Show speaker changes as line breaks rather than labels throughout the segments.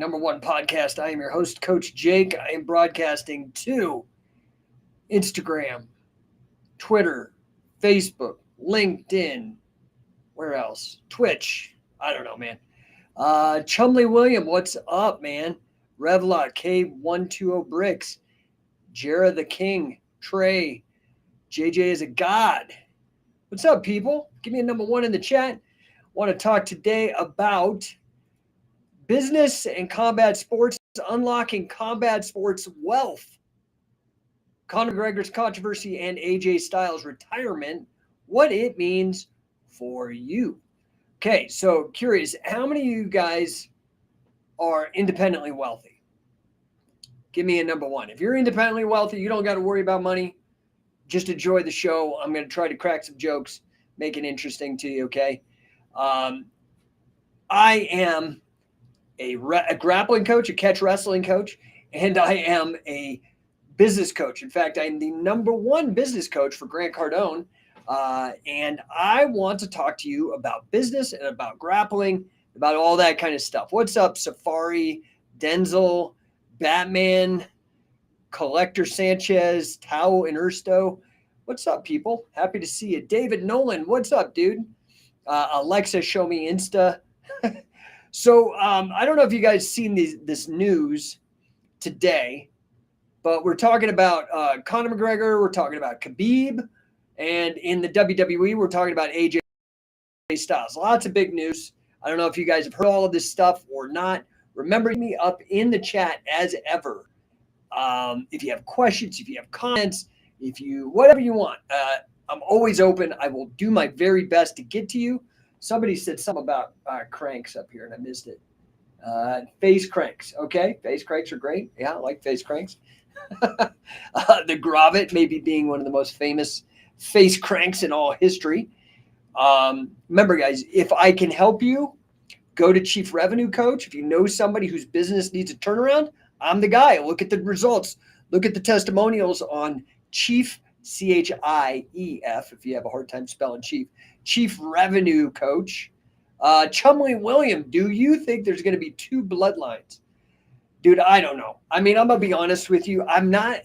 #1 podcast. I am your host, Coach Jake. I am broadcasting to Instagram, Twitter, Facebook, LinkedIn, where else? Twitch. I don't know, man. Chumley William, what's up, man? Revla, K120 Bricks, Jara the King, Trey, JJ is a god. What's up, people? Give me a #1 in the chat. Want to talk today about business and combat sports, unlocking combat sports wealth. Conor McGregor's controversy and AJ Styles' retirement, what it means for you. Okay, so curious, how many of you guys are independently wealthy? Give me a #1. If you're independently wealthy, you don't got to worry about money. Just enjoy the show. I'm going to try to crack some jokes, make it interesting to you, okay? I am a grappling coach, a catch wrestling coach, and I am a business coach. In fact, I'm the #1 business coach for Grant Cardone, and I want to talk to you about business and about grappling, about all that kind of stuff. What's up, Safari, Denzel, Batman, Collector Sanchez, Tao and Ersto? What's up, people? Happy to see you. David Nolan, what's up, dude? Alexa, show me Insta. So I don't know if you guys seen this news today, but we're talking about Conor McGregor, we're talking about Khabib, and in the WWE, we're talking about AJ Styles. Lots of big news. I don't know if you guys have heard all of this stuff or not. Remember me up in the chat as ever. If you have questions, if you have comments, whatever you want, I'm always open. I will do my very best to get to you. Somebody said something about cranks up here, and I missed it. Face cranks. Okay, face cranks are great. Yeah, I like face cranks. The Gravit maybe being one of the most famous face cranks in all history. Remember, guys, if I can help you, go to Chief Revenue Coach. If you know somebody whose business needs a turnaround, I'm the guy. Look at the results. Look at the testimonials on Chief, CHIEF, if you have a hard time spelling Chief Revenue Coach. Chumley William, do you think there's going to be 2 bloodlines? Dude, I don't know. I mean, I'm going to be honest with you. I'm not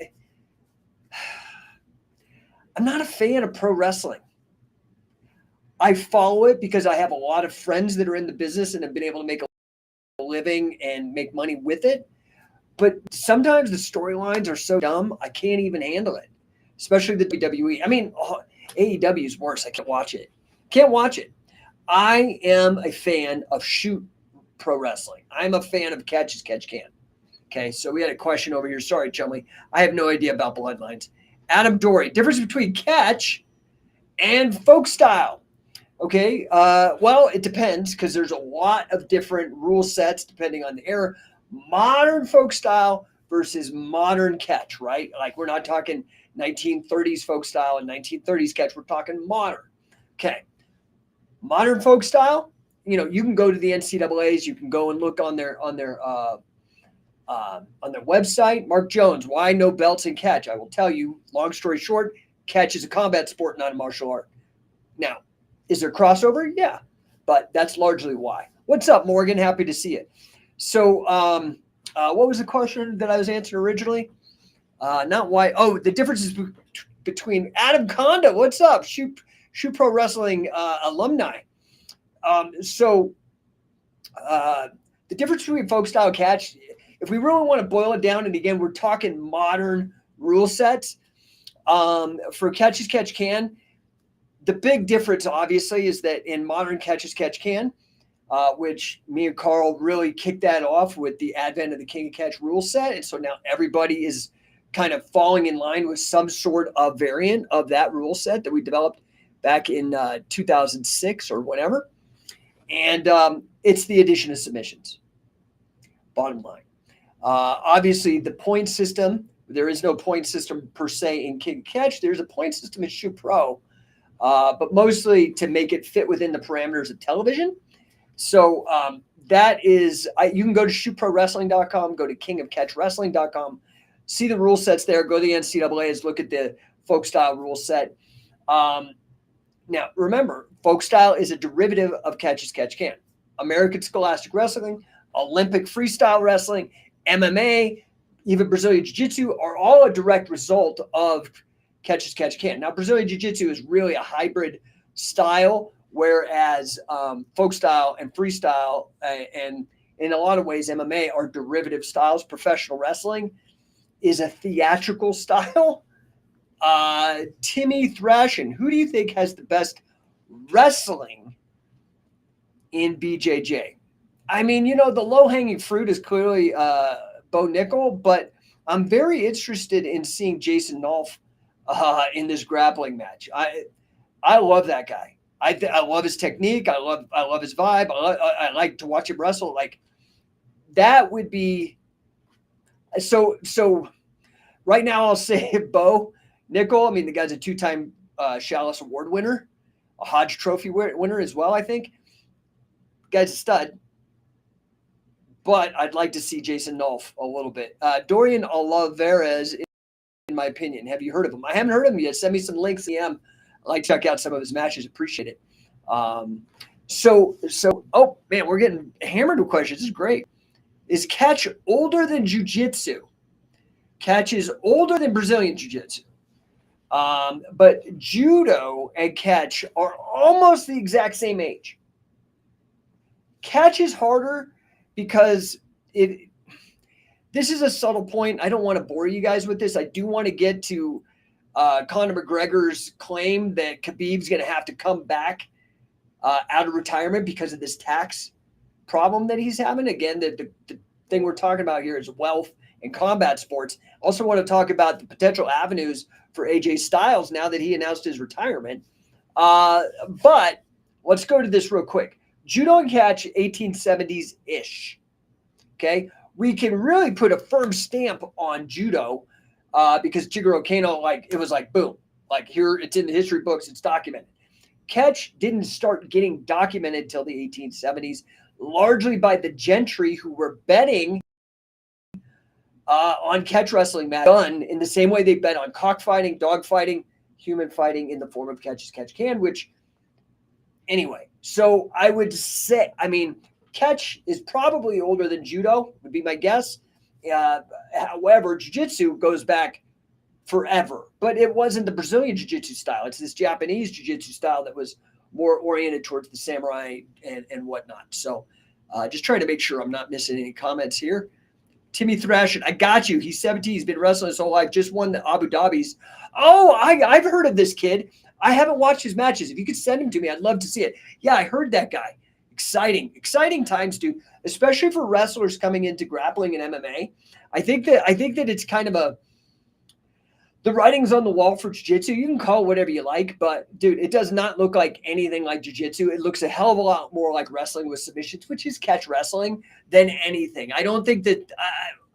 a fan of pro wrestling. I follow it because I have a lot of friends that are in the business and have been able to make a living and make money with it. But sometimes the storylines are so dumb, I can't even handle it, especially the WWE. I mean, AEW is worse. I can't watch it. I am a fan of shoot pro wrestling. I'm a fan of catch as catch can. Okay, so we had a question over here. Sorry, Chumley. I have no idea about bloodlines. Adam Dory, difference between catch and folk style. Okay, well, it depends because there's a lot of different rule sets depending on the era. Modern folk style versus modern catch, right? Like we're not talking 1930s folk style and 1930s catch. We're talking modern. Okay. Modern folk style, you can go to the NCAAs. You can go and look on their website. Mark Jones, why no belts in catch? I will tell you, long story short, catch is a combat sport, not a martial art. Now, is there crossover? Yeah, but that's largely why. What's up, Morgan? Happy to see it. So what was the question that I was answering originally? Not why. Oh, the differences between Adam Conda. What's up? Shoot Pro Wrestling alumni. The difference between folk style catch, if we really want to boil it down, and again, we're talking modern rule sets for catch as catch can. The big difference, obviously, is that in modern catch as catch can, which me and Carl really kicked that off with the advent of the King of Catch rule set. And so now everybody is kind of falling in line with some sort of variant of that rule set that we developed back in 2006 or whatever. And it's the addition of submissions. Bottom line. Obviously, the point system, there is no point system per se in King of Catch. There's a point system in Shoot Pro, but mostly to make it fit within the parameters of television. So that is, you can go to shootprowrestling.com, go to kingofcatchwrestling.com, see the rule sets there, go to the NCAAs, look at the folk style rule set. Now, remember, folk style is a derivative of catch as catch can. American Scholastic Wrestling, Olympic freestyle wrestling, MMA, even Brazilian Jiu-Jitsu are all a direct result of catch as catch can. Now, Brazilian Jiu-Jitsu is really a hybrid style, whereas folk style and freestyle and in a lot of ways MMA are derivative styles. Professional wrestling is a theatrical style. Timmy Thrashin, who do you think has the best wrestling in BJJ? I mean, the low-hanging fruit is clearly Bo Nickel, but I'm very interested in seeing Jason Nolf in this grappling match. I love that guy. I love his technique. I love his vibe. I like to watch him wrestle. Like, that would be so. Right now, I'll say Bo Nickel. I mean, the guy's a 2-time Chalice Award winner, a Hodge Trophy winner as well, I think. Guy's a stud. But I'd like to see Jason Nolf a little bit. Dorian Olivares, in my opinion. Have you heard of him? I haven't heard of him yet. Send me some links. I'd like to check out some of his matches. Appreciate it. Oh, man, we're getting hammered with questions. This is great. Is catch older than jiu-jitsu? Catch is older than Brazilian jiu-jitsu. But judo and catch are almost the exact same age. Catch is harder because this is a subtle point. I don't want to bore you guys with this. I do want to get to Conor McGregor's claim that Khabib's going to have to come back out of retirement because of this tax problem that he's having. Again, the thing we're talking about here is wealth and combat sports. Also want to talk about the potential avenues for AJ Styles now that he announced his retirement. But let's go to this real quick. Judo and catch, 1870s-ish. Okay? We can really put a firm stamp on judo because Jigoro Kano, it was like, boom. Like, here, it's in the history books. It's documented. Catch didn't start getting documented until the 1870s, largely by the gentry who were betting on catch wrestling matches done in the same way they bet on cockfighting, dogfighting, human fighting in the form of catch as catch can, which, anyway. So I would say, catch is probably older than judo, would be my guess. However, jiu-jitsu goes back forever, but it wasn't the Brazilian jiu-jitsu style. It's this Japanese jiu-jitsu style that was more oriented towards the samurai and whatnot. So just trying to make sure I'm not missing any comments here. Timmy Thrashin, I got you. He's 17. He's been wrestling his whole life. Just won the Abu Dhabi's. Oh, I've heard of this kid. I haven't watched his matches. If you could send him to me, I'd love to see it. Yeah, I heard that guy. Exciting times, dude, especially for wrestlers coming into grappling and MMA. I think that it's kind of the writing's on the wall for jiu-jitsu. You can call it whatever you like, but dude, it does not look like anything like jiu-jitsu. It looks a hell of a lot more like wrestling with submissions, which is catch wrestling, than anything. I don't think that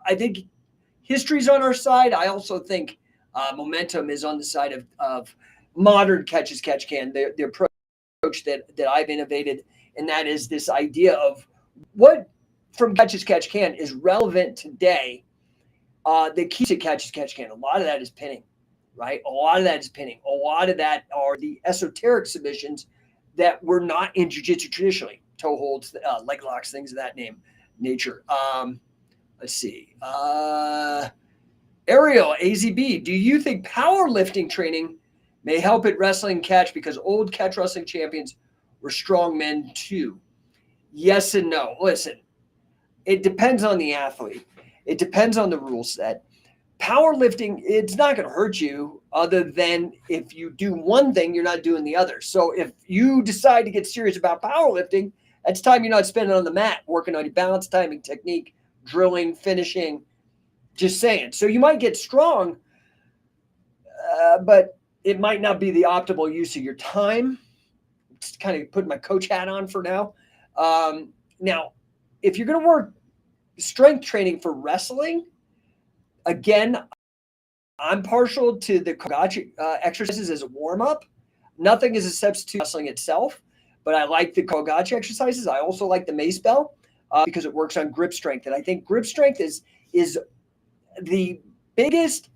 I think history's on our side. I also think momentum is on the side of modern catch as catch can, the approach that I've innovated, and that is this idea of what from catch as catch can is relevant today. That keeps it catch as catch can. A lot of that is pinning, right? A lot of that is pinning. A lot of that are the esoteric submissions that were not in jiu-jitsu traditionally. Toe holds, leg locks, things of that nature. Let's see. Ariel, AZB, do you think powerlifting training may help at wrestling catch because old catch wrestling champions were strong men too? Yes and no. Listen, it depends on the athlete. It depends on the rule set. Powerlifting, it's not going to hurt you other than if you do one thing, you're not doing the other. So if you decide to get serious about powerlifting, that's time you're not spending on the mat, working on your balance, timing, technique, drilling, finishing, just saying. So you might get strong, but it might not be the optimal use of your time. Just kind of putting my coach hat on for now. Now, if you're going to work strength training for wrestling, again, I'm partial to the Kogachi exercises as a warm-up. Nothing is a substitute for wrestling itself, but I like the Kogachi exercises. I also like the mace bell because it works on grip strength. And I think grip strength is the biggest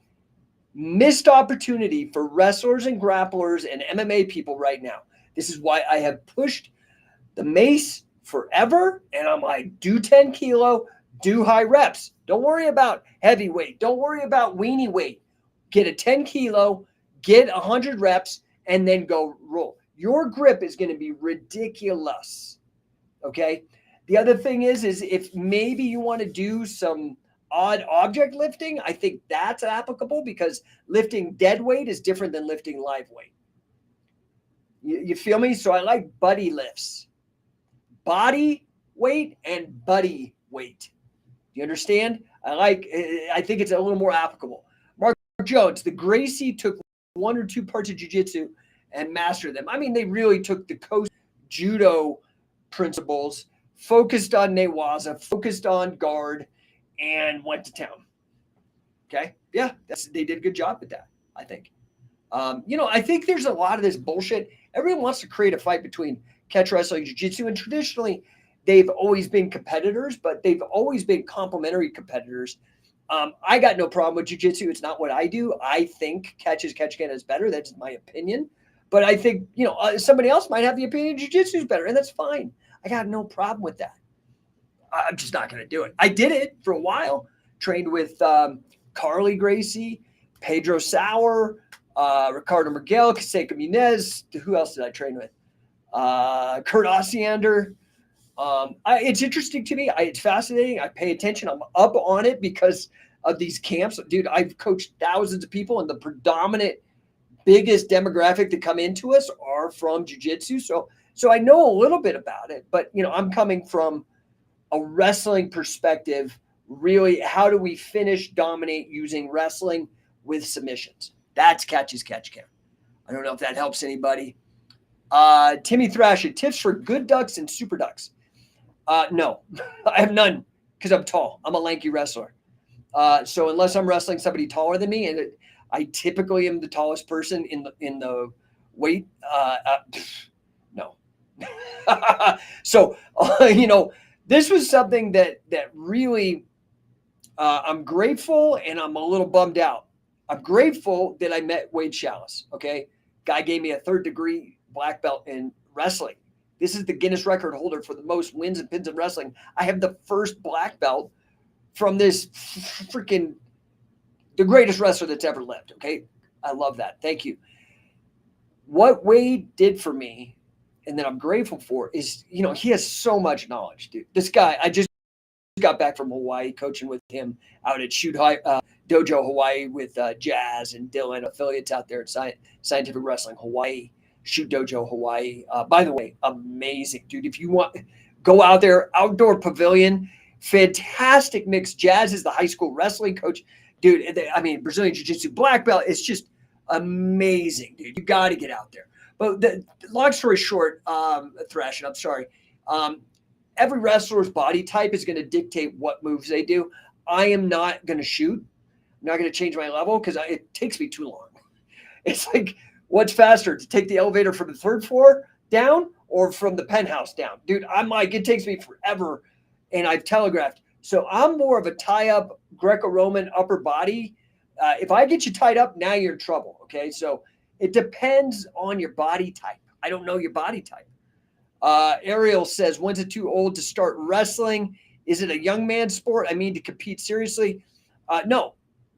missed opportunity for wrestlers and grapplers and MMA people right now. This is why I have pushed the mace forever. And I'm like, do 10 kilo, do high reps. Don't worry about heavyweight. Don't worry about weenie weight. Get a 10 kilo, get 100 reps, and then go roll. Your grip is going to be ridiculous. Okay. The other thing is if maybe you want to do some odd object lifting, I think that's applicable because lifting dead weight is different than lifting live weight. You feel me? So I like buddy lifts, body weight and buddy weight. Do you understand? I think it's a little more applicable. Mark Jones, the Gracie took 1 or 2 parts of jiu-jitsu and mastered them. I mean, they really took the Coast judo principles, focused on Newaza, focused on guard, and went to town. Okay? Yeah, they did a good job with that, I think. I think there's a lot of this bullshit. Everyone wants to create a fight between catch wrestling and jiu-jitsu, and traditionally they've always been competitors, but they've always been complementary competitors. I got no problem with jiu-jitsu. It's not what I do. I think catch can is better. That's my opinion. But I think, somebody else might have the opinion jiu-jitsu is better, and that's fine. I got no problem with that. I'm just not going to do it. I did it for a while. Trained with Carly Gracie, Pedro Sauer, Ricardo Miguel, Caseca Munez. Who else did I train with? Kurt Osiander. It's interesting to me. It's fascinating. I pay attention. I'm up on it because of these camps. Dude, I've coached thousands of people, and the predominant biggest demographic that come into us are from jiu-jitsu. So I know a little bit about it, but I'm coming from a wrestling perspective. Really, how do we dominate using wrestling with submissions? That's catch can. I don't know if that helps anybody. Timmy Thrasher, tips for good ducks and super ducks. No, I have none because I'm tall. I'm a lanky wrestler. So unless I'm wrestling somebody taller than me, and I typically am the tallest person in the weight, no. So, this was something that really, I'm grateful, and I'm a little bummed out. I'm grateful that I met Wade Chalice. Okay. Guy gave me a 3rd degree black belt in wrestling. This is the Guinness record holder for the most wins and pins in wrestling. I have the first black belt from this the greatest wrestler that's ever lived. Okay. I love that. Thank you. What Wade did for me, and that I'm grateful for, is, he has so much knowledge, dude. This guy, I just got back from Hawaii coaching with him out at Shoot Dojo Hawaii with Jazz and Dylan, affiliates out there at Scientific Wrestling Hawaii, Shoot Dojo Hawaii. By the way, amazing, dude. If you want, go out there, outdoor pavilion, fantastic mix. Jazz is the high school wrestling coach, dude. Brazilian Jiu-Jitsu black belt. It's just amazing, dude. You got to get out there. But long story short, Thrashing, I'm sorry. Every wrestler's body type is going to dictate what moves they do. I am not going to shoot. I'm not going to change my level because it takes me too long. It's like, what's faster, to take the elevator from the 3rd floor down or from the penthouse down? Dude, I'm like, it takes me forever, and I've telegraphed. So I'm more of a tie-up Greco-Roman upper body. If I get you tied up, now you're in trouble, okay? So it depends on your body type. I don't know your body type. Ariel says, when's it too old to start wrestling? Is it a young man's sport? To compete seriously? No,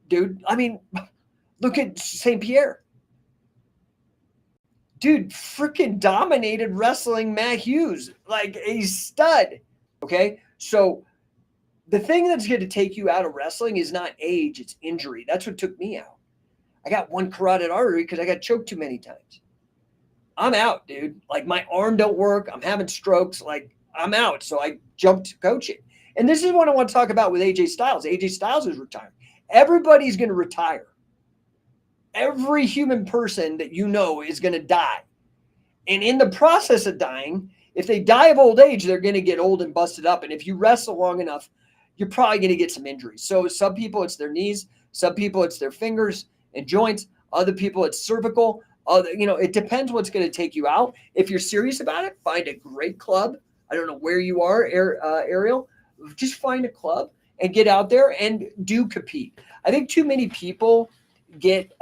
dude. Look at St. Pierre. Dude, freaking dominated wrestling Matt Hughes. Like a stud. Okay? So the thing that's going to take you out of wrestling is not age, it's injury. That's what took me out. I got one carotid artery because I got choked too many times. I'm out, dude. Like, my arm don't work. I'm having strokes. Like, I'm out. So I jumped to coaching. And this is what I want to talk about with AJ Styles. AJ Styles is retiring. Everybody's going to retire. Every human person that you know is going to die. And in the process of dying, if they die of old age, they're going to get old and busted up. And if you wrestle long enough, you're probably going to get some injuries. So some people, it's their knees. Some people, it's their fingers and joints. Other people, it's cervical. It depends what's going to take you out. If you're serious about it, find a great club. I don't know where you are, Ariel. Just find a club and get out there and do compete. I think too many people get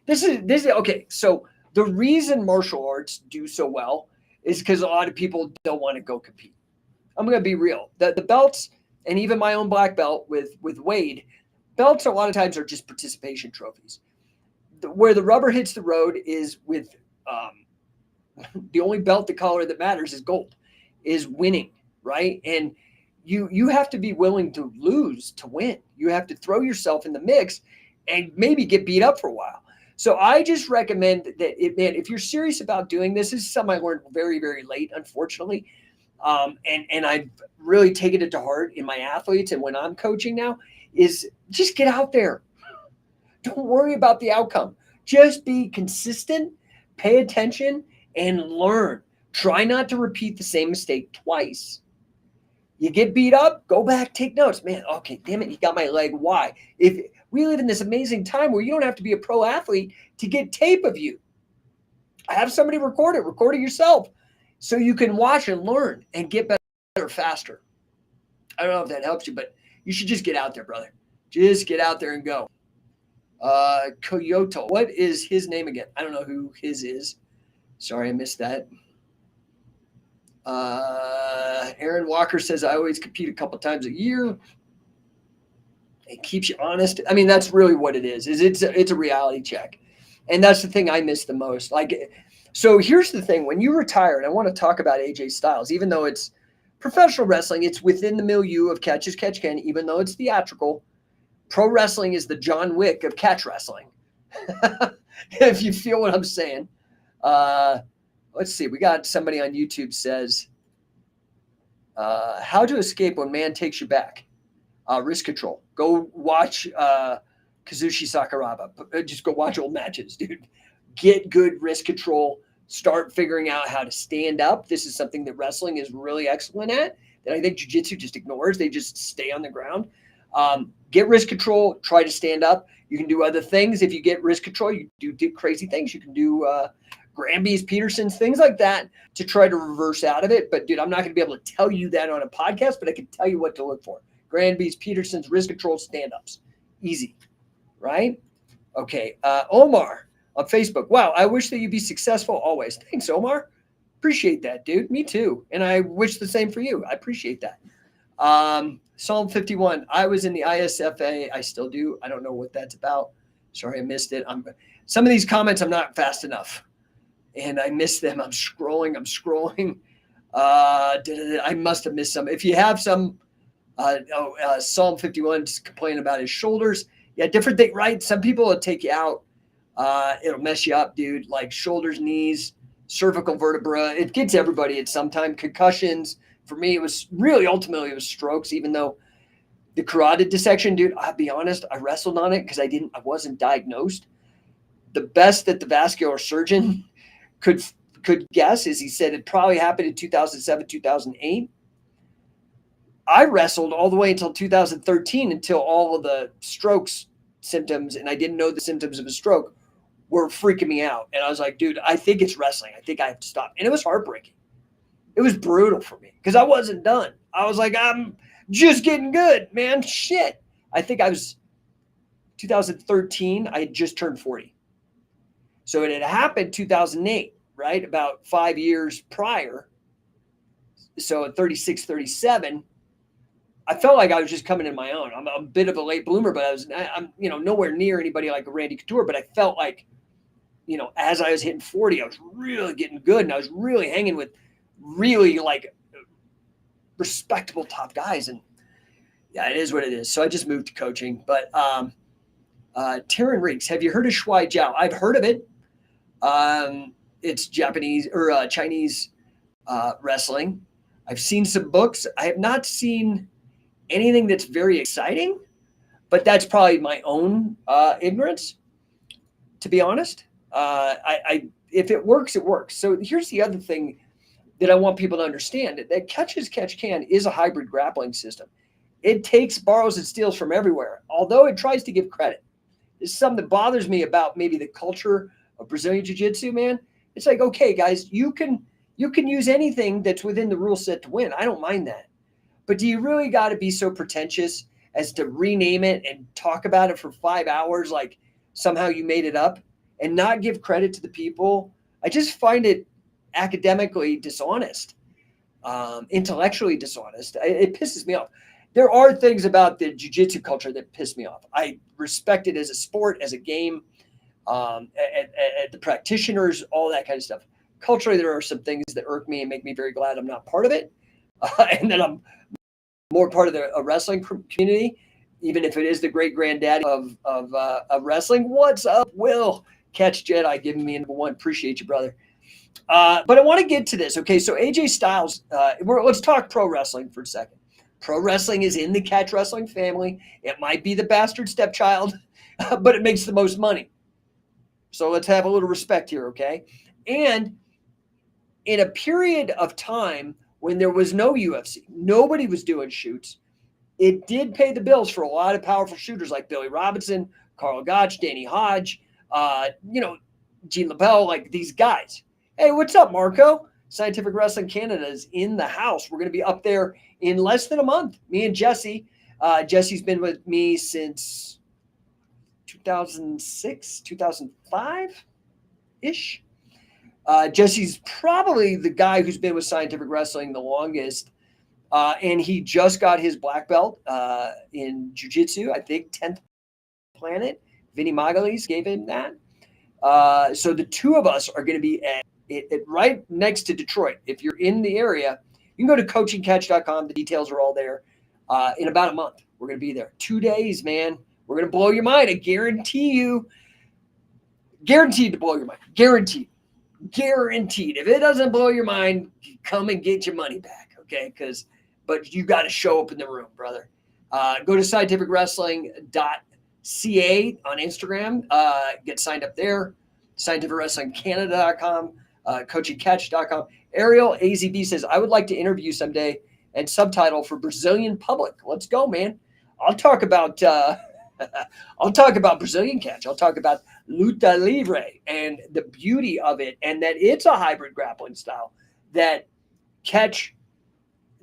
this is okay. So the reason martial arts do so well is because a lot of people don't want to go compete. I'm going to be real. The belts, and even my own black belt with Wade, belts a lot of times are just participation trophies. Where the rubber hits the road is with the only belt, the color that matters is gold, is winning, right? And you have to be willing to lose to win. You have to throw yourself in the mix and maybe get beat up for a while. So I just recommend that, if you're serious about doing this is something I learned very, very late, unfortunately. And I've really taken it to heart in my athletes and when I'm coaching now, is just get out there. Don't worry about the outcome. Just be consistent, pay attention, and learn. Try not to repeat the same mistake twice. You get beat up, go back, take notes. Man, okay, damn it, he got my leg. Why? If we live in this amazing time where you don't have to be a pro athlete to get tape of you. Have somebody record it yourself so you can watch and learn and get better faster. I don't know if that helps you, but you should just get out there, brother. Just get out there and go. Coyote, what is his name again? I don't know who his is. Sorry, I missed that. Aaron Walker says, I always compete a couple times a year. It keeps you honest. I mean, that's really what it is it's a reality check. And that's the thing I miss the most. So here's the thing. When you retire, and I want to talk about AJ Styles, even though it's professional wrestling, it's within the milieu of catch as catch can, even though it's theatrical. Pro wrestling is the John Wick of catch wrestling. If you feel what I'm saying. Let's see. We got somebody on YouTube says, how to escape when man takes you back. Wrist control. Go watch Kazushi Sakuraba. Just go watch old matches, dude. Get good wrist control. Start figuring out how to stand up. This is something that wrestling is really excellent at that I think jiu-jitsu just ignores. They just stay on the ground. Get wrist control. Try to stand up. You can do other things. If you get wrist control, you do crazy things. You can do Granby's, Peterson's, things like that to try to reverse out of it. But, dude, I'm not going to be able to tell you that on a podcast, but I can tell you what to look for. Granby's, Peterson's, wrist control, stand-ups. Easy, right? Okay. Omar on Facebook. Wow, I wish that you'd be successful always. Thanks, Omar. Appreciate that, dude. Me too. And I wish the same for you. I appreciate that. Psalm 51. I was in the ISFA. I still do. I don't know what that's about. Sorry, I missed it. Some of these comments, I'm not fast enough. And I missed them. I'm scrolling. I must have missed some. If you have some, Psalm 51 just complaining about his shoulders. Yeah, different thing, right? Some people will take you out. It'll mess you up, dude. Like shoulders, knees, cervical vertebra. It gets everybody at some time. Concussions. For me, it was really ultimately it was strokes, even though the carotid dissection, dude, I'll be honest, I wrestled on it because I wasn't diagnosed. The best that the vascular surgeon could guess is he said it probably happened in 2007, 2008. I wrestled all the way until 2013 until all of the strokes symptoms, and I didn't know the symptoms of a stroke, were freaking me out. And I was like, dude, I think it's wrestling. I think I have to stop. And it was heartbreaking. It was brutal for me because I wasn't done. I was like, I'm just getting good, man. Shit. I think I was 2013. I had just turned 40. So it had happened 2008, right? About 5 years prior. So at 36, 37, I felt like I was just coming in my own. I'm a bit of a late bloomer, but I'm nowhere near anybody like a Randy Couture, but I felt like, as I was hitting 40, I was really getting good and I was really hanging with really like respectable top guys. And yeah, it is what it is. So I just moved to coaching, but Taryn Reeks, have you heard of Shuai Jiao? I've heard of it. It's Japanese or Chinese wrestling. I've seen some books. I have not seen anything that's very exciting, but that's probably my own ignorance, to be honest. If it works, it works. So here's the other thing that I want people to understand, that catch as catch can is a hybrid grappling system. It takes, borrows, and steals from everywhere, although it tries to give credit. This is something that bothers me about maybe the culture of Brazilian Jiu-Jitsu, man. It's like, okay, guys, you can use anything that's within the rule set to win. I don't mind that. But do you really got to be so pretentious as to rename it and talk about it for 5 hours like somehow you made it up and not give credit to the people? I just find it academically dishonest, intellectually dishonest. It pisses me off. There are things about the jiu-jitsu culture that piss me off. I respect it as a sport, as a game, at the practitioners, all that kind of stuff. Culturally, there are some things that irk me and make me very glad I'm not part of it, and that I'm more part of the wrestling community, even if it is the great granddaddy of wrestling. What's up, Will? Catch Jedi giving me number one. Appreciate you, brother. But I want to get to this. Okay, so AJ Styles, let's talk pro wrestling for a second. Pro wrestling is in the catch wrestling family. It might be the bastard stepchild, but it makes the most money. So let's have a little respect here, okay? And in a period of time when there was no UFC, nobody was doing shoots, it did pay the bills for a lot of powerful shooters like Billy Robinson, Carl Gotch, Danny Hodge, Gene LaBelle, like these guys. Hey, what's up, Marco? Scientific Wrestling Canada is in the house. We're going to be up there in less than a month. Me and Jesse. Jesse's been with me since 2006, 2005-ish. Jesse's probably the guy who's been with Scientific Wrestling the longest. And he just got his black belt in jiu-jitsu, I think 10th Planet. Vinny Magalis gave him that. So the two of us are going to be at right next to Detroit. If you're in the area, you can go to coachingcatch.com. The details are all there. In about a month, we're going to be there. 2 days, man. We're going to blow your mind. I guarantee you. Guaranteed to blow your mind. Guaranteed. Guaranteed. If it doesn't blow your mind, come and get your money back, okay? But you got to show up in the room, brother. Go to scientificwrestling.ca on Instagram. Get signed up there. scientificwrestlingcanada.com. coachingcatch.com. Ariel AZB says, I would like to interview someday and subtitle for Brazilian public. Let's go, man. I'll talk about Brazilian catch. I'll talk about luta libre and the beauty of it, and that it's a hybrid grappling style that catch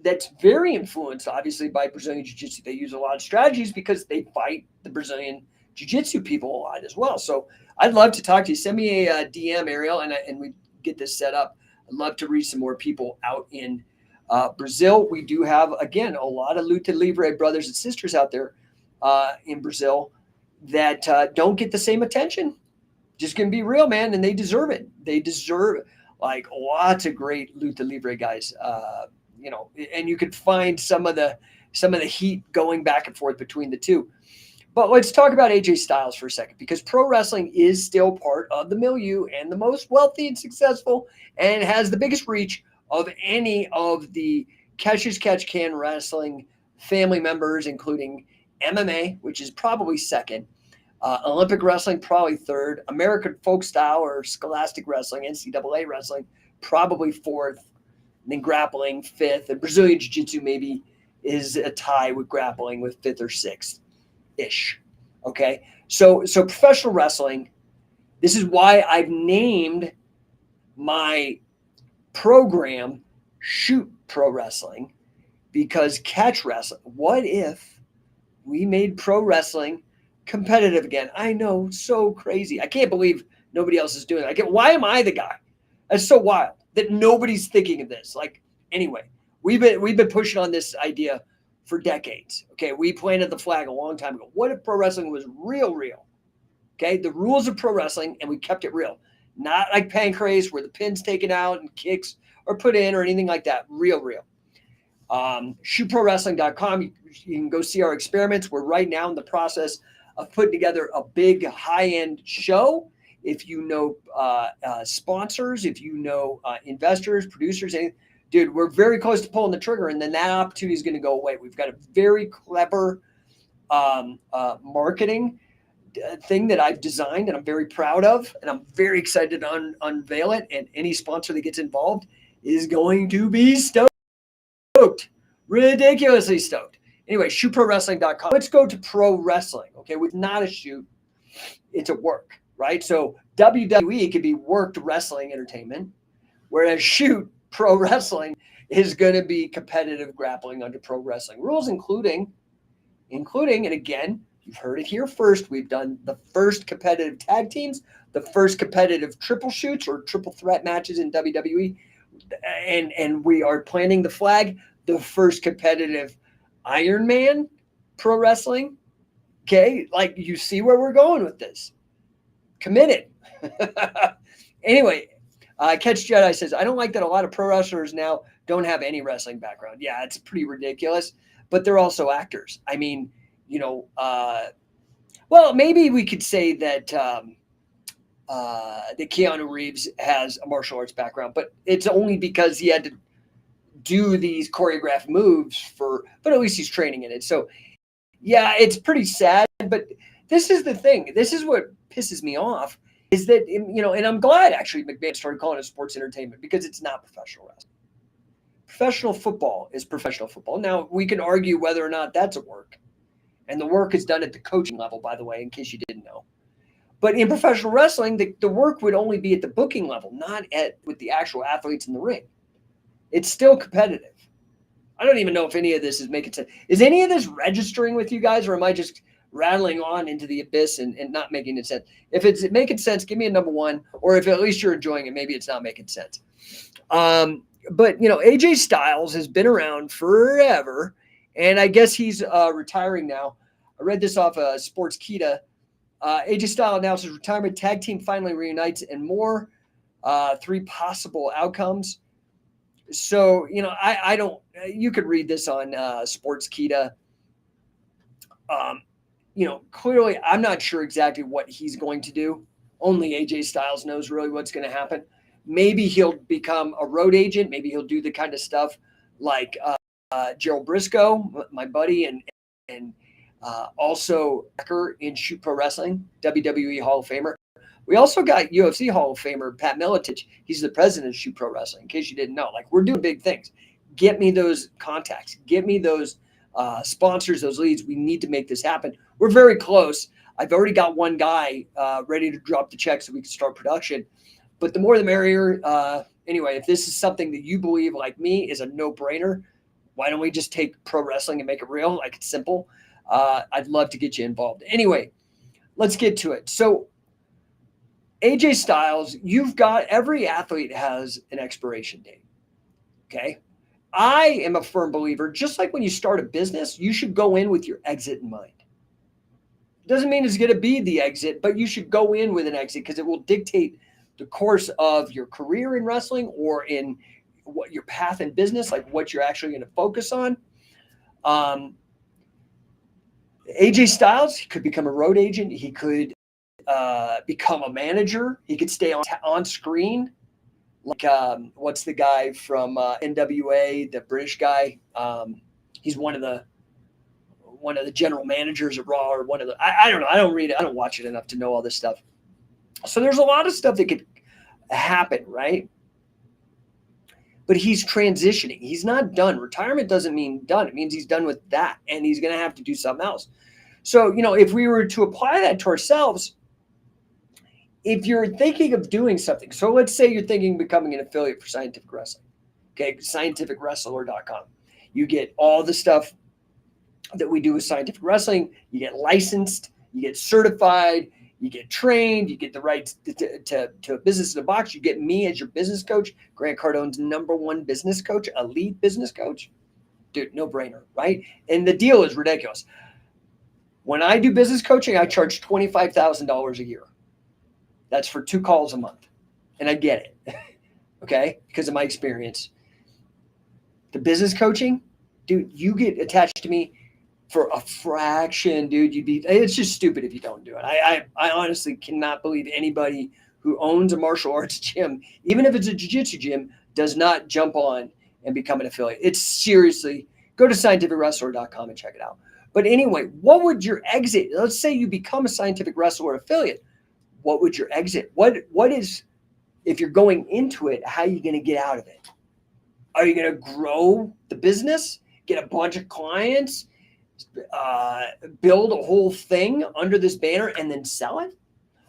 that's very influenced, obviously, by Brazilian jiu-jitsu. They use a lot of strategies because they fight the Brazilian jiu-jitsu people a lot as well. So I'd love to talk to you. Send me a DM, Ariel, and we get this set up. I'd love to reach some more people out in Brazil. We do have, again, a lot of luta libre brothers and sisters out there in Brazil that don't get the same attention. Just gonna be real, man, and they deserve it. They deserve like lots of great luta libre guys. And you could find some of the heat going back and forth between the two. But let's talk about AJ Styles for a second, because pro wrestling is still part of the milieu and the most wealthy and successful and has the biggest reach of any of the catch as catch can wrestling family members, including MMA, which is probably second, Olympic wrestling probably third, American folk style or scholastic wrestling, NCAA wrestling probably fourth, and then grappling fifth, and Brazilian jiu-jitsu maybe is a tie with grappling with fifth or sixth-ish. Okay, so professional wrestling, this is why I've named my program Shoot Pro Wrestling, because catch wrestling, what if we made pro wrestling competitive again? I know, so crazy. I can't believe nobody else is doing it. Why am I the guy? That's so wild that nobody's thinking of this. Like, anyway, we've been pushing on this idea for decades. Okay, we planted the flag a long time ago. What if pro wrestling was real? Okay, the rules of pro wrestling, and we kept it real. Not like Pancrase where the pin's taken out and kicks are put in or anything like that. Real. ShootProWrestling.com. You can go see our experiments. We're right now in the process of putting together a big high-end show. If you know sponsors, if you know investors, producers, dude, we're very close to pulling the trigger, and then that opportunity is going to go away. We've got a very clever marketing thing that I've designed and I'm very proud of, and I'm very excited to unveil it, and any sponsor that gets involved is going to be stoked. Ridiculously stoked. Anyway, shootprowrestling.com. Let's go to pro wrestling. Okay, with not a shoot, it's a work, right? So WWE could be worked wrestling entertainment, whereas shoot pro wrestling is going to be competitive grappling under pro wrestling rules, including, and again, You've heard it here first. We've done the first competitive tag teams, the first competitive triple shoots or triple threat matches in WWE, and we are planting the flag, the first competitive Iron Man pro wrestling. Okay, like you see where we're going with this. Committed. Anyway, Catch Jedi says, I don't like that a lot of pro wrestlers now don't have any wrestling background. Yeah, it's pretty ridiculous, but they're also actors. I mean, well, maybe we could say that that Keanu Reeves has a martial arts background, but it's only because he had to do these choreographed moves but at least he's training in it. So yeah, it's pretty sad, but this is the thing. This is what pisses me off is that, and I'm glad actually McMahon started calling it sports entertainment because it's not professional wrestling. Professional football is professional football. Now, we can argue whether or not that's a work. And the work is done at the coaching level, by the way, in case you didn't know. But in professional wrestling, the work would only be at the booking level, not with the actual athletes in the ring. It's still competitive. I don't even know if any of this is making sense. Is any of this registering with you guys, or am I just rattling on into the abyss and not making it sense? If it's making sense, give me a number one, or if at least you're enjoying it, maybe it's not making sense. But, AJ Styles has been around forever, and I guess he's retiring now. I read this off Sportskeeda. AJ Styles announces retirement, tag team finally reunites, and more. 3 possible outcomes. So, I don't, you could read this on Sportskeeda. Clearly I'm not sure exactly what he's going to do. Only AJ Styles knows really what's going to happen. Maybe he'll become a road agent. Maybe he'll do the kind of stuff like Gerald Briscoe, my buddy, and also in Shoot Pro Wrestling, WWE Hall of Famer. We also got UFC Hall of Famer Pat Miletich. He's the president of Shoot Pro Wrestling, in case you didn't know. Like, we're doing big things. Get me those contacts. Get me those sponsors, those leads. We need to make this happen. We're very close. I've already got one guy ready to drop the check so we can start production. But the more the merrier. Anyway, if this is something that you believe, like me, is a no-brainer, why don't we just take pro wrestling and make it real? Like, it's simple. I'd love to get you involved. Anyway, let's get to it. So AJ Styles, you've got every athlete has an expiration date. Okay. I am a firm believer, just like when you start a business, you should go in with your exit in mind. Doesn't mean it's going to be the exit, but you should go in with an exit because it will dictate the course of your career in wrestling or in what your path in business, like what you're actually going to focus on. AJ Styles, he could become a road agent. He could become a manager. He could stay on screen. Like, what's the guy from NWA, the British guy? He's one of the general managers of Raw, or one of the, I don't know. I don't read it. I don't watch it enough to know all this stuff. So there's a lot of stuff that could happen, right? But he's transitioning. He's not done. Retirement doesn't mean done. It means he's done with that, and he's going to have to do something else. So, if we were to apply that to ourselves, if you're thinking of doing something, so let's say you're thinking of becoming an affiliate for Scientific Wrestling, okay, scientificwrestler.com. You get all the stuff that we do with Scientific Wrestling. You get licensed, you get certified, you get trained, you get the rights to a business in a box. You get me as your business coach, Grant Cardone's #1 business coach, elite business coach. Dude, no brainer, right? And the deal is ridiculous. When I do business coaching, I charge $25,000 a year. That's for 2 calls a month. And I get it, okay, because of my experience. The business coaching, dude, you get attached to me for a fraction, dude. It's just stupid if you don't do it. I honestly cannot believe anybody who owns a martial arts gym, even if it's a jiu-jitsu gym, does not jump on and become an affiliate. It's seriously, go to scientificwrestler.com and check it out. But anyway, what would your exit? Let's say you become a Scientific Wrestler affiliate. What would your exit? What is, if you're going into it, how are you going to get out of it? Are you going to grow the business, get a bunch of clients, build a whole thing under this banner and then sell it?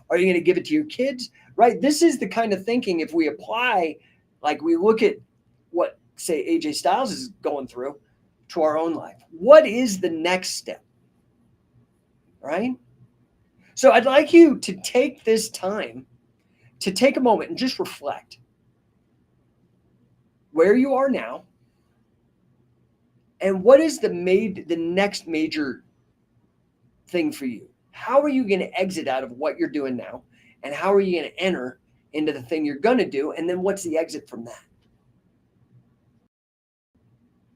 Are you going to give it to your kids? Right? This is the kind of thinking, if we apply, like we look at what, say, AJ Styles is going through to our own life. What is the next step? right? So I'd like you to take this time to take a moment and just reflect where you are now and what is the next major thing for you. How are you going to exit out of what you're doing now? And how are you going to enter into the thing you're going to do? And then what's the exit from that?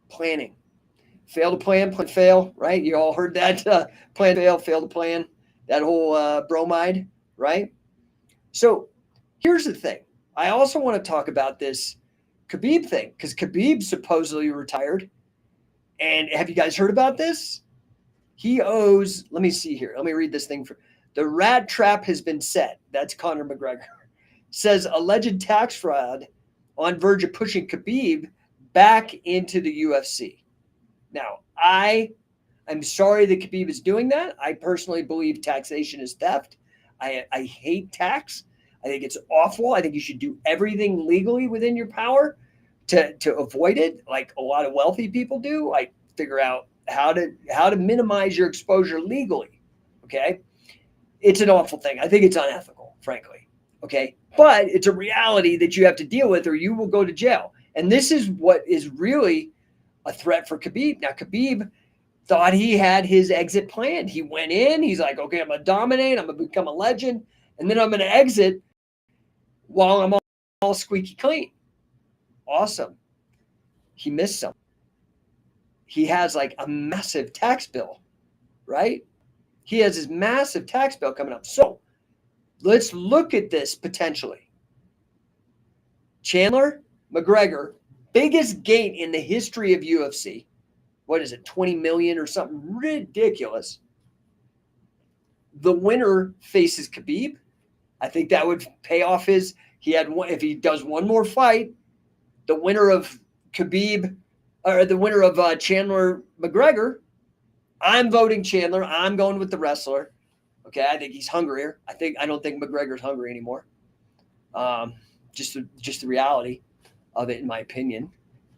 Planning. Fail to plan, fail, right? You all heard that plan, fail to plan, that whole bromide, right? So here's the thing. I also want to talk about this Khabib thing because Khabib supposedly retired. And have you guys heard about this? He owes, let me see here. Let me read this thing. The rat trap has been set. That's Conor McGregor. Says alleged tax fraud on verge of pushing Khabib back into the UFC. Now, I'm sorry that Khabib is doing that. I personally believe taxation is theft. I hate tax. I think it's awful. I think you should do everything legally within your power to avoid it, like a lot of wealthy people do. Like figure out how to minimize your exposure legally. Okay, it's an awful thing. I think it's unethical, frankly. Okay, but it's a reality that you have to deal with, or you will go to jail. And this is what is really a threat for Khabib. Now, Khabib thought he had his exit planned. He went in. He's like, okay, I'm going to dominate. I'm going to become a legend. And then I'm going to exit while I'm all squeaky clean. Awesome. He missed some. He has like a massive tax bill, right? He has his massive tax bill coming up. So let's look at this potentially. Chandler McGregor, biggest gate in the history of UFC. What is it, 20 million or something ridiculous. The winner faces Khabib. I think that would pay off if he does one more fight, the winner of Khabib, or the winner of Chandler McGregor, I'm voting Chandler. I'm going with the wrestler. Okay, I think he's hungrier. I don't think McGregor's hungry anymore. Just the reality of it, in my opinion,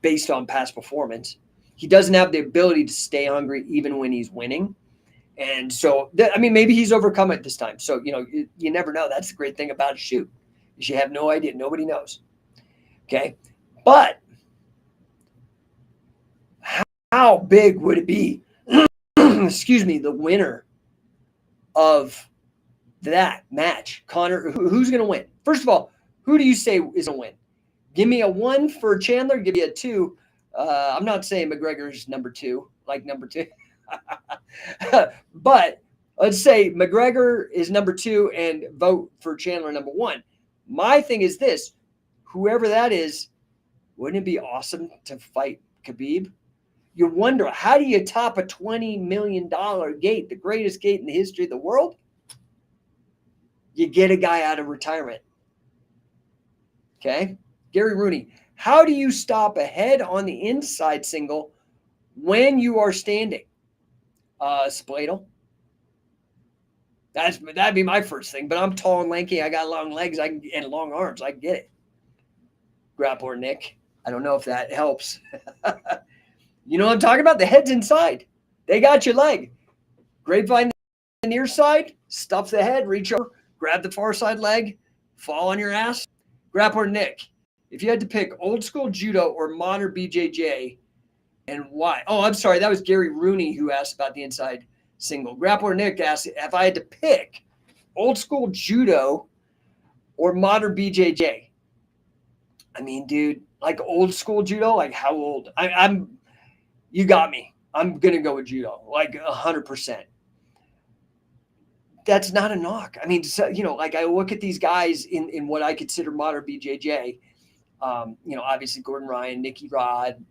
based on past performance. He doesn't have the ability to stay hungry even when he's winning. And so, maybe he's overcome it this time. So, you never know. That's the great thing about a shoot is you have no idea. Nobody knows. Okay. But how big would it be, excuse me, the winner of that match? Conor, who's going to win? First of all, who do you say is going to win? Give me a 1 for Chandler. Give me a 2. I'm not saying McGregor's number 2, like number 2. But let's say McGregor is number 2 and vote for Chandler number 1. My thing is this, whoever that is, wouldn't it be awesome to fight Khabib? You wonder, how do you top a $20 million gate, the greatest gate in the history of the world? You get a guy out of retirement. Okay? Gary Rooney, how do you stop a head on the inside single when you are standing? Spladle. That'd be my first thing. But I'm tall and lanky. I got long legs and long arms. I get it. Grappler Nick. I don't know if that helps. You know what I'm talking about? The head's inside. They got your leg. Grapevine the near side. Stuff the head. Reach over. Grab the far side leg. Fall on your ass. Grappler Nick. If you had to pick old school judo or modern BJJ, and why? Oh, I'm sorry. That was Gary Rooney who asked about the inside single. Grappler Nick asked if I had to pick old school judo or modern BJJ. I mean, dude, like old school judo, like how old? You got me. I'm going to go with judo, like 100%. That's not a knock. I mean, so, like I look at these guys in what I consider modern BJJ. Obviously Gordon Ryan, Nicky Rod,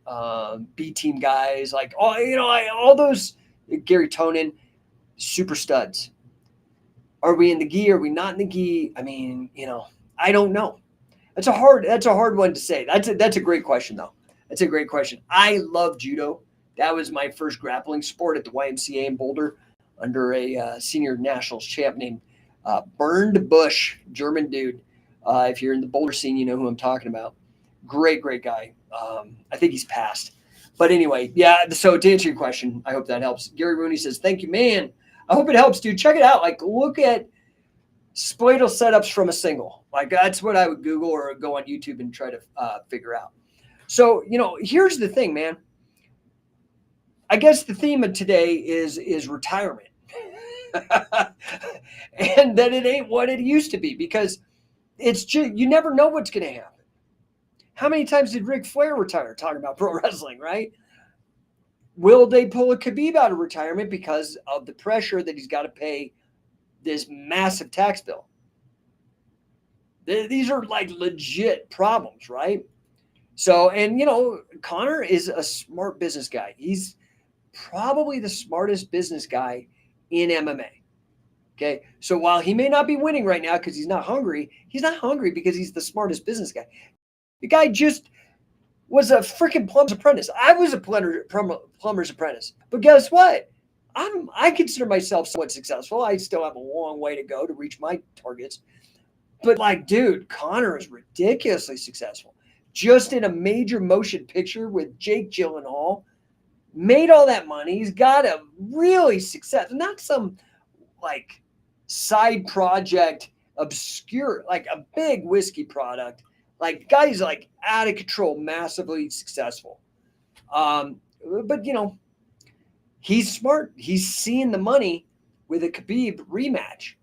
B team guys, like all those, Gary Tonin, super studs. Are we in the gi? Are we not in the gi? I mean, I don't know. That's a hard one to say. That's a great question though. That's a great question. I love judo. That was my first grappling sport at the YMCA in Boulder under a senior nationals champ named Bernd Busch, German dude. If you're in the Boulder scene, you know who I'm talking about. Great guy. I think he's passed. But anyway, yeah, so to answer your question, I hope that helps. Gary Rooney says, thank you, man. I hope it helps, dude. Check it out. Like, look at spoidal setups from a single. Like, that's what I would Google or go on YouTube and try to figure out. So, here's the thing, man. I guess the theme of today is retirement. And that it ain't what it used to be, because it's just, you never know what's going to happen. How many times did Ric Flair retire? Talking about pro wrestling, right? Will they pull a Khabib out of retirement because of the pressure that he's got to pay this massive tax bill? These are like legit problems, right? So, and Conor is a smart business guy. He's probably the smartest business guy in MMA. Okay. So while he may not be winning right now because he's not hungry because he's the smartest business guy. The guy just was a freaking plumber's apprentice. I was a plumber's apprentice. But guess what? I consider myself somewhat successful. I still have a long way to go to reach my targets. But like, dude, Conor is ridiculously successful. Just in a major motion picture with Jake Gyllenhaal. Made all that money. He's got a really success, not some like side project, obscure, like a big whiskey product. Like, the guy's like out of control, massively successful. But he's smart. He's seeing the money with a Khabib rematch.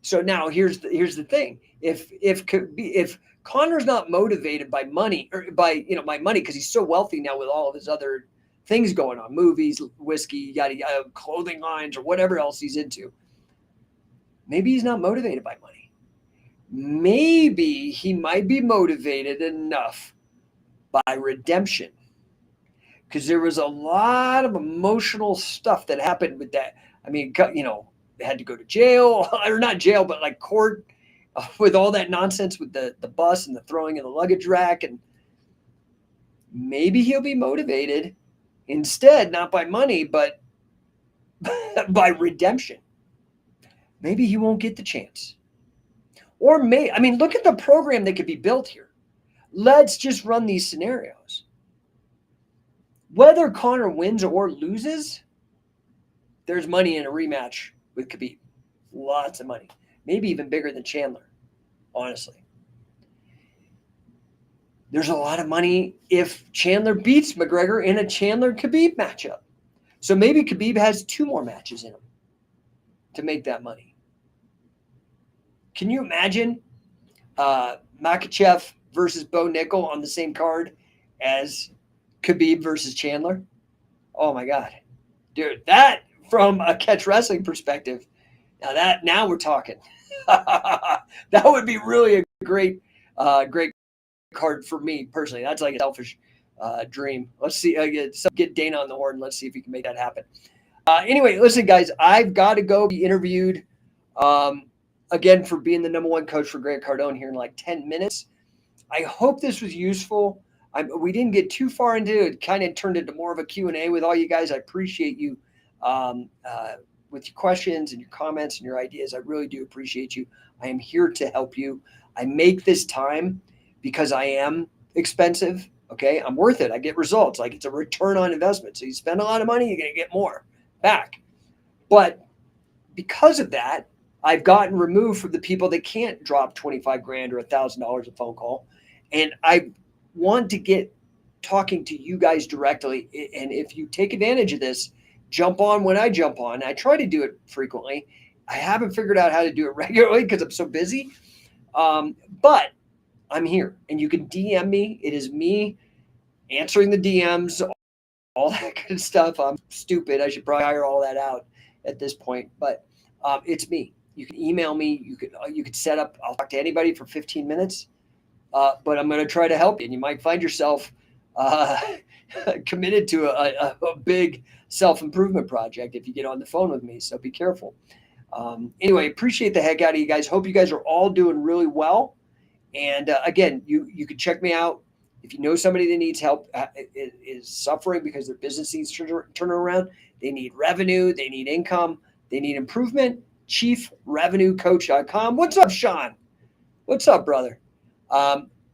So now here's the thing. If Conor's not motivated by money or by money, because he's so wealthy now with all of his other things going on, movies, whiskey, yada yada, clothing lines, or whatever else he's into. Maybe he's not motivated by money. Maybe he might be motivated enough by redemption, because there was a lot of emotional stuff that happened with that. I mean, they had to go to jail, or not jail, but like court, with all that nonsense with the bus and the throwing in the luggage rack. And maybe he'll be motivated instead, not by money, but by redemption. Maybe he won't get the chance. Or look at the program that could be built here. Let's just run these scenarios. Whether Conor wins or loses, there's money in a rematch with Khabib. Lots of money. Maybe even bigger than Chandler, honestly. There's a lot of money if Chandler beats McGregor in a Chandler-Khabib matchup. So maybe Khabib has 2 more matches in him to make that money. Can you imagine Makhachev versus Bo Nickel on the same card as Khabib versus Chandler? Oh my God. Dude, that from a catch wrestling perspective, now we're talking. That would be really a great card for me personally. That's like a selfish dream. Let's see, get Dana on the horn. Let's see if he can make that happen. Anyway, listen, guys, I've got to go be interviewed again for being the #1 coach for Grant Cardone here in like 10 minutes. I hope this was useful. We didn't get too far into it. It kind of turned into more of a Q&A with all you guys. I appreciate you with your questions and your comments and your ideas. I really do appreciate you. I am here to help you. I make this time because I am expensive. Okay. I'm worth it. I get results. Like, it's a return on investment. So you spend a lot of money, you're going to get more back. But because of that, I've gotten removed from the people that can't drop 25 grand or $1,000 a phone call. And I want to get talking to you guys directly. And if you take advantage of this, jump on when I jump on. I try to do it frequently. I haven't figured out how to do it regularly because I'm so busy. But I'm here, and you can DM me. It is me answering the DMs, all that good stuff. I'm stupid. I should probably hire all that out at this point, but it's me. You can email me. You could set up. I'll talk to anybody for 15 minutes, but I'm going to try to help you. And you might find yourself committed to a big self-improvement project if you get on the phone with me. So be careful. Anyway, appreciate the heck out of you guys. Hope you guys are all doing really well. And again, you can check me out. If you know somebody that needs help, is suffering because their business needs to turn around, they need revenue, they need income, they need improvement, chiefrevenuecoach.com. What's up, Sean? What's up, brother?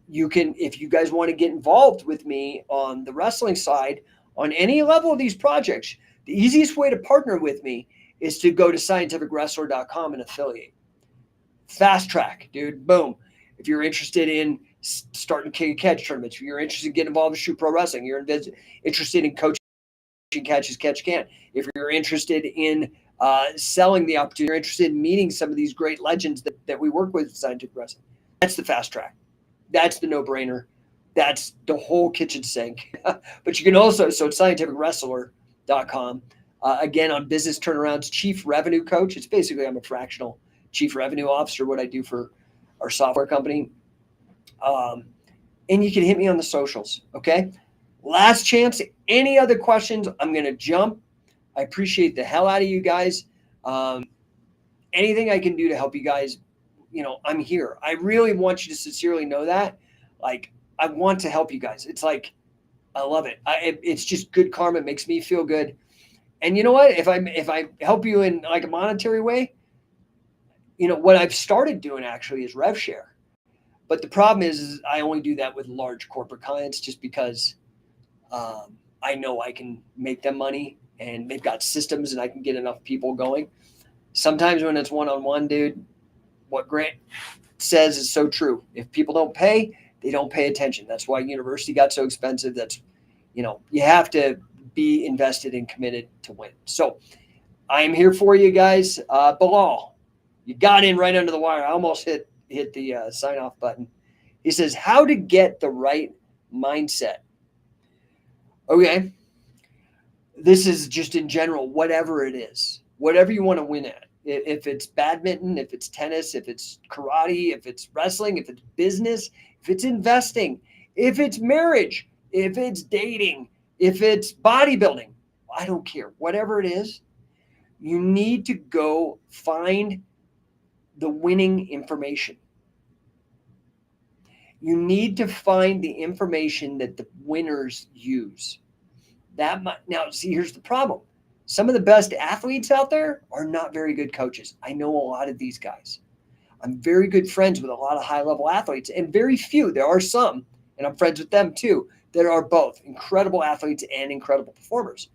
You can, if you guys want to get involved with me on the wrestling side, on any level of these projects, the easiest way to partner with me is to go to scientificwrestler.com and affiliate. Fast track, dude. Boom. If you're interested in starting kick and catch tournaments, if you're interested in getting involved in Shoot Pro Wrestling, you're interested in coaching catches catch can. If you're interested in selling the opportunity, you're interested in meeting some of these great legends that we work with in Scientific Wrestling. That's the fast track. That's the no-brainer. That's the whole kitchen sink. But you can also, so it's scientificwrestler.com. Again, on business turnarounds, chief revenue coach. It's basically, I'm a fractional chief revenue officer, what I do for our software company. And you can hit me on the socials, okay? Last chance. Any other questions? I'm going to jump. I appreciate the hell out of you guys. Anything I can do to help you guys, I'm here. I really want you to sincerely know that. Like, I want to help you guys. It's like, I love it. It's just good karma. It makes me feel good. And you know what? If I help you in like a monetary way, what I've started doing actually is rev share. But the problem is I only do that with large corporate clients just because I know I can make them money and they've got systems and I can get enough people going. Sometimes when it's one-on-one, dude, what Grant says is so true. If people don't pay, they don't pay attention. That's why university got so expensive. That's, you have to be invested and committed to win. So I'm here for you guys. Bilal, you got in right under the wire. I almost hit the sign off button. He says, how to get the right mindset. Okay. This is just in general, whatever it is, whatever you want to win at. If it's badminton, if it's tennis, if it's karate, if it's wrestling, if it's business, if it's investing, if it's marriage, if it's dating, if it's bodybuilding, I don't care. Whatever it is, you need to go find the winning information. You need to find the information that the winners use. Now, see, here's the problem. Some of the best athletes out there are not very good coaches. I know a lot of these guys. I'm very good friends with a lot of high-level athletes, and very few. There are some, and I'm friends with them too, that are both incredible athletes and incredible performers.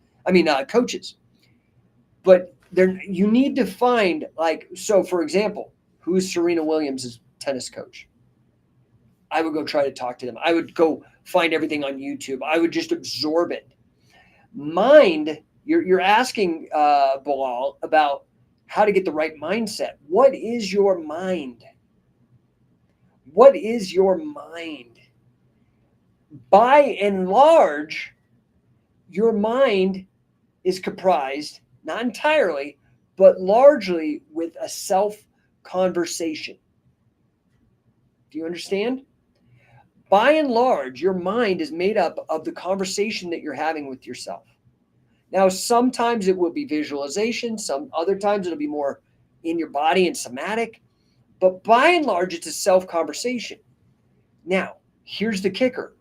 Coaches. But you need to find, so for example, who's Serena Williams' tennis coach? I would go try to talk to them. I would go find everything on YouTube. I would just absorb it. Mind, you're asking Bilal about how to get the right mindset. What is your mind? What is your mind? By and large, your mind is comprised, not entirely, but largely with a self-conversation. Do you understand? By and large, your mind is made up of the conversation that you're having with yourself. Now, sometimes it will be visualization. Some other times it'll be more in your body and somatic. But by and large, it's a self-conversation. Now, here's the kicker.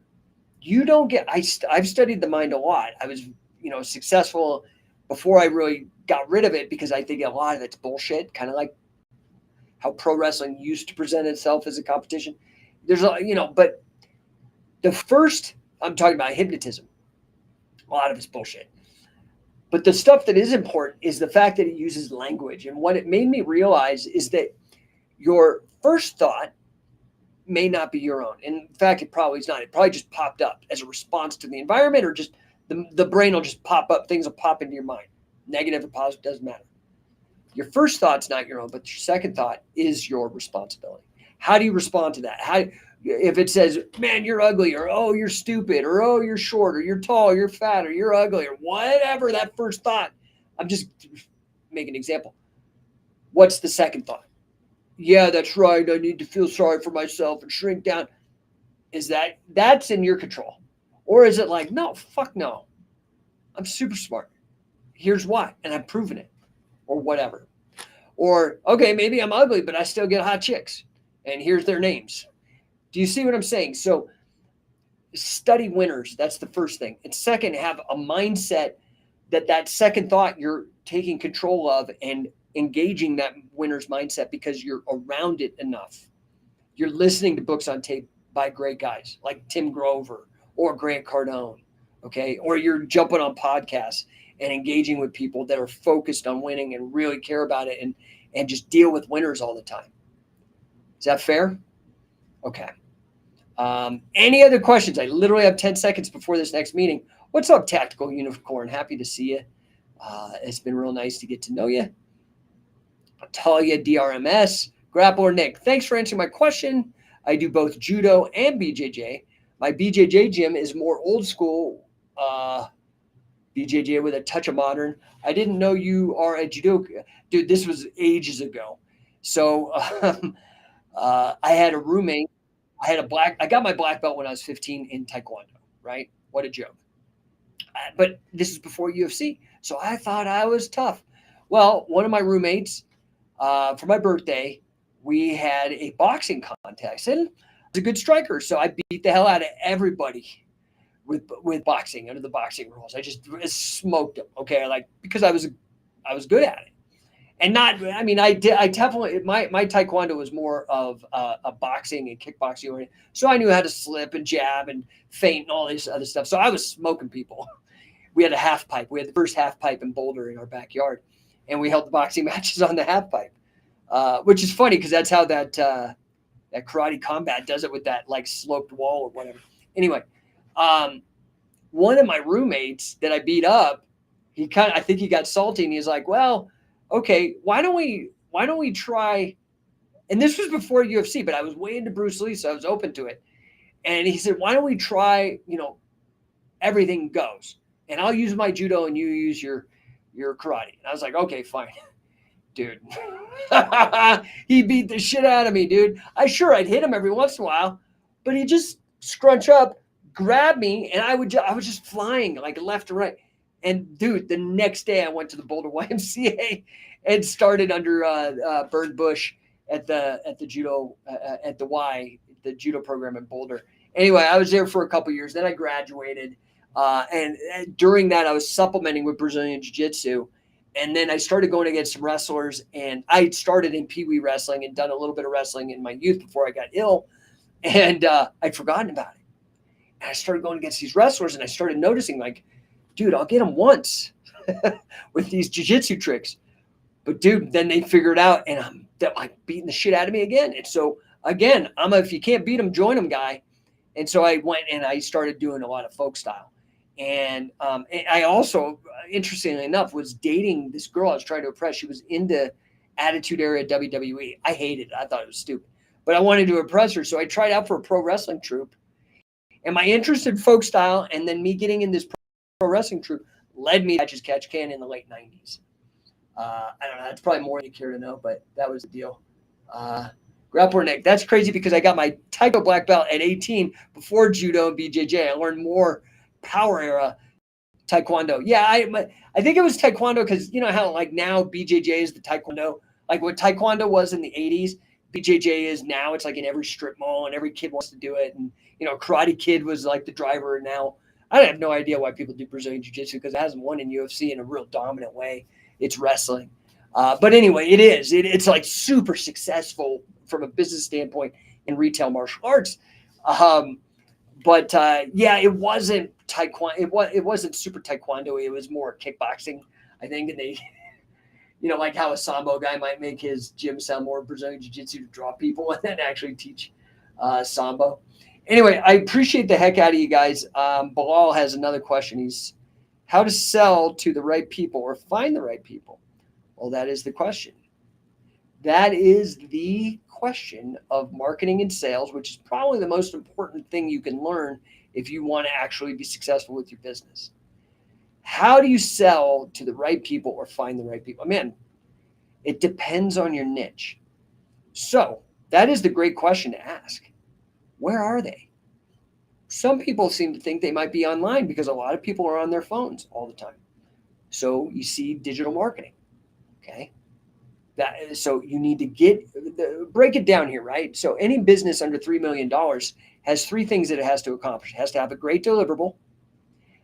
You don't get, I've studied the mind a lot. I was, successful before I really got rid of it because I think a lot of it's bullshit, kind of like how pro wrestling used to present itself as a competition. There's but the first, I'm talking about hypnotism. A lot of it's bullshit. But the stuff that is important is the fact that it uses language. And what it made me realize is that your first thought may not be your own. In fact, it probably is not. It probably just popped up as a response to the environment, or just the brain will just pop up. Things will pop into your mind. Negative or positive, doesn't matter. Your first thought's not your own, but your second thought is your responsibility. How do you respond to that? If it says, man, you're ugly, or, oh, you're stupid, or, oh, you're short, or you're tall, or you're fat, or you're ugly, or whatever that first thought, I'm just making an example. What's the second thought? Yeah, that's right. I need to feel sorry for myself and shrink down. That's in your control? Or is it like, no, fuck no. I'm super smart. Here's why. And I've proven it, or whatever. Or, okay, maybe I'm ugly, but I still get hot chicks. And here's their names. Do you see what I'm saying? So study winners. That's the first thing. And second, have a mindset that second thought you're taking control of and engaging that winner's mindset because you're around it enough. You're listening to books on tape by great guys like Tim Grover or Grant Cardone, okay? Or you're jumping on podcasts and engaging with people that are focused on winning and really care about it and just deal with winners all the time. Is that fair? Okay. Any other questions? I literally have 10 seconds before this next meeting. What's up, Tactical Unicorn? Happy to see you. It's been real nice to get to know you. Talia DRMS, Grappler Nick, thanks for answering my question. I do both judo and BJJ. My BJJ gym is more old school BJJ with a touch of modern. I didn't know you are a judoka. Dude, this was ages ago. So I had a roommate. I got my black belt when I was 15 in Taekwondo, right? What a joke. But this is before UFC. So I thought I was tough. Well, one of my roommates, for my birthday, we had a boxing contest, and I was a good striker. So I beat the hell out of everybody with boxing under the boxing rules. I just smoked them. Okay. Because I was good at it. And I definitely, my Taekwondo was more of a boxing and kickboxing. So I knew how to slip and jab and feint and all this other stuff. So I was smoking people. We had a half pipe. We had the first half pipe in Boulder in our backyard. And we held the boxing matches on the half pipe, which is funny because that's how that karate combat does it with that like sloped wall or whatever. Anyway, one of my roommates that I beat up, I think he got salty and he's like, well, okay, why don't we try? And this was before UFC, but I was way into Bruce Lee, so I was open to it. And he said, why don't we try, everything goes. And I'll use my judo and you use your karate. And I was like, okay, fine. Dude. He beat the shit out of me, dude. I'd hit him every once in a while, but he'd just scrunch up, grab me, and I was just flying like left and right. And dude, the next day I went to the Boulder YMCA and started under Bird Bush at the judo at the judo program in Boulder. Anyway, I was there for a couple years. Then I graduated, and during that I was supplementing with Brazilian Jiu-Jitsu, and then I started going against some wrestlers. And I started in Pee Wee wrestling and done a little bit of wrestling in my youth before I got ill, and I'd forgotten about it. And I started going against these wrestlers, and I started noticing like, dude, I'll get them once with these jiu-jitsu tricks. But dude, then they figure it out and they're like beating the shit out of me again. And so again, I'm a, if you can't beat them, join them guy. And so I went and I started doing a lot of folk style. And I also, interestingly enough, was dating this girl I was trying to impress. She was into Attitude Era WWE. I hated it. I thought it was stupid. But I wanted to impress her. So I tried out for a pro wrestling troupe. And my interest in folk style and then me getting in this pro wrestling troupe led me to Catch Can in the late 90s. I don't know. That's probably more than you care to know, but that was the deal. Grappler Nick, that's crazy because I got my Taekwondo black belt at 18 before judo and BJJ. I learned more power era Taekwondo. Yeah, I think it was Taekwondo because you know how like now BJJ is the Taekwondo. Like what Taekwondo was in the 80s, BJJ is now. It's like in every strip mall and every kid wants to do it. And, you know, Karate Kid was like the driver. And now I have no idea why people do Brazilian Jiu-Jitsu because it hasn't won in UFC in a real dominant way. It's wrestling. But anyway, it is. It's like super successful from a business standpoint in retail martial arts. But yeah, it wasn't Taekwondo. It wasn't super Taekwondo. It was more kickboxing, I think. And they, you know, like how a Sambo guy might make his gym sound more Brazilian Jiu-Jitsu to draw people and then actually teach Sambo. Anyway, I appreciate the heck out of you guys. Bilal has another question. He's how to sell to the right people or find the right people. Well, that is the question. That is the question of marketing and sales, which is probably the most important thing you can learn if you want to actually be successful with your business. How do you sell to the right people or find the right people? Man, it depends on your niche. So that is the great question to ask. Where are they? Some people seem to think they might be online because a lot of people are on their phones all the time. So you see digital marketing. Okay. So you need to break it down here, right? So any business under $3 million has three things that it has to accomplish. It has to have a great deliverable,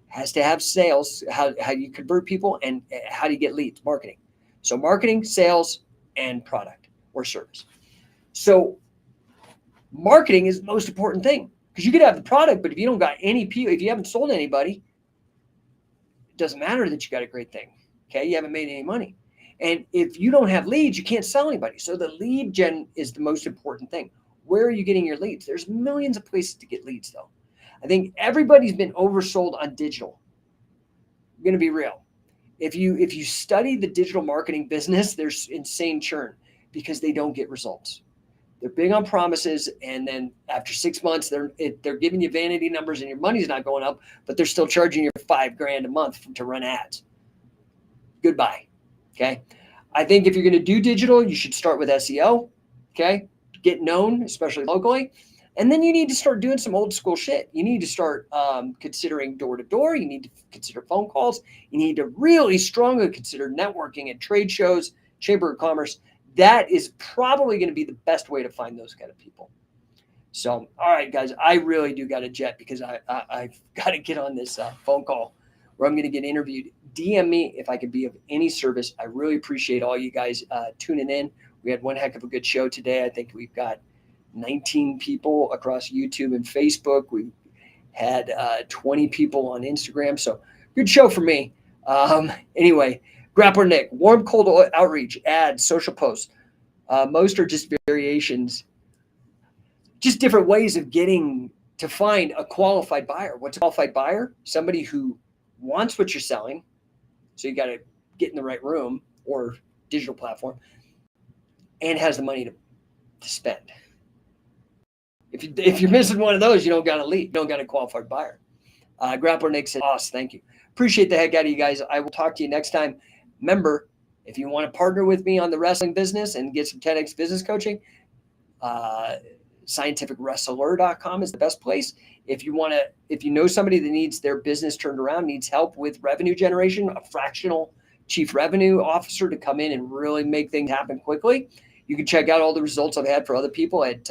has to have sales, how you convert people, and how do you get leads, marketing. So marketing, sales, and product or service. So marketing is the most important thing because you could have the product, but if you don't got any people, if you haven't sold anybody, doesn't matter that you got a great thing. Okay. You haven't made any money. And if you don't have leads, you can't sell anybody. So the lead gen is the most important thing. Where are you getting your leads? There's millions of places to get leads, though. I think everybody's been oversold on digital. I'm going to be real. If you study the digital marketing business, there's insane churn because they don't get results. They're big on promises, and then after 6 months, they're giving you vanity numbers, and your money's not going up, but they're still charging you $5,000 a month to run ads. Goodbye. Okay. I think if you're going to do digital, you should start with SEO. Okay. Get known, especially locally. And then you need to start doing some old school shit. You need to start considering door to door. You need to consider phone calls. You need to really strongly consider networking at trade shows, Chamber of Commerce. That is probably going to be the best way to find those kind of people. So, all right, guys, I really do got to jet because I've got to get on this phone call where I'm going to get interviewed. DM me if I could be of any service. I really appreciate all you guys tuning in. We had one heck of a good show today. I think we've got 19 people across YouTube and Facebook. We had 20 people on Instagram. So good show for me. Anyway, Grappler Nick, warm, cold outreach, ads, social posts. Most are just variations, just different ways of getting to find a qualified buyer. What's a qualified buyer? Somebody who wants what you're selling. So you got to get in the right room or digital platform and has the money to spend. If you're missing one of those, you don't got a lead. You don't got a qualified buyer. Grappler Nick said, "Boss, thank you. Appreciate the heck out of you guys. I will talk to you next time. Remember, if you want to partner with me on the wrestling business and get some 10X business coaching, scientificwrestler.com is the best place. If you know somebody that needs their business turned around, needs help with revenue generation, a fractional chief revenue officer to come in and really make things happen quickly, you can check out all the results I've had for other people at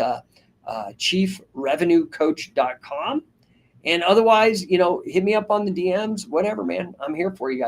chiefrevenuecoach.com. And otherwise, hit me up on the DMs, whatever, man. I'm here for you guys.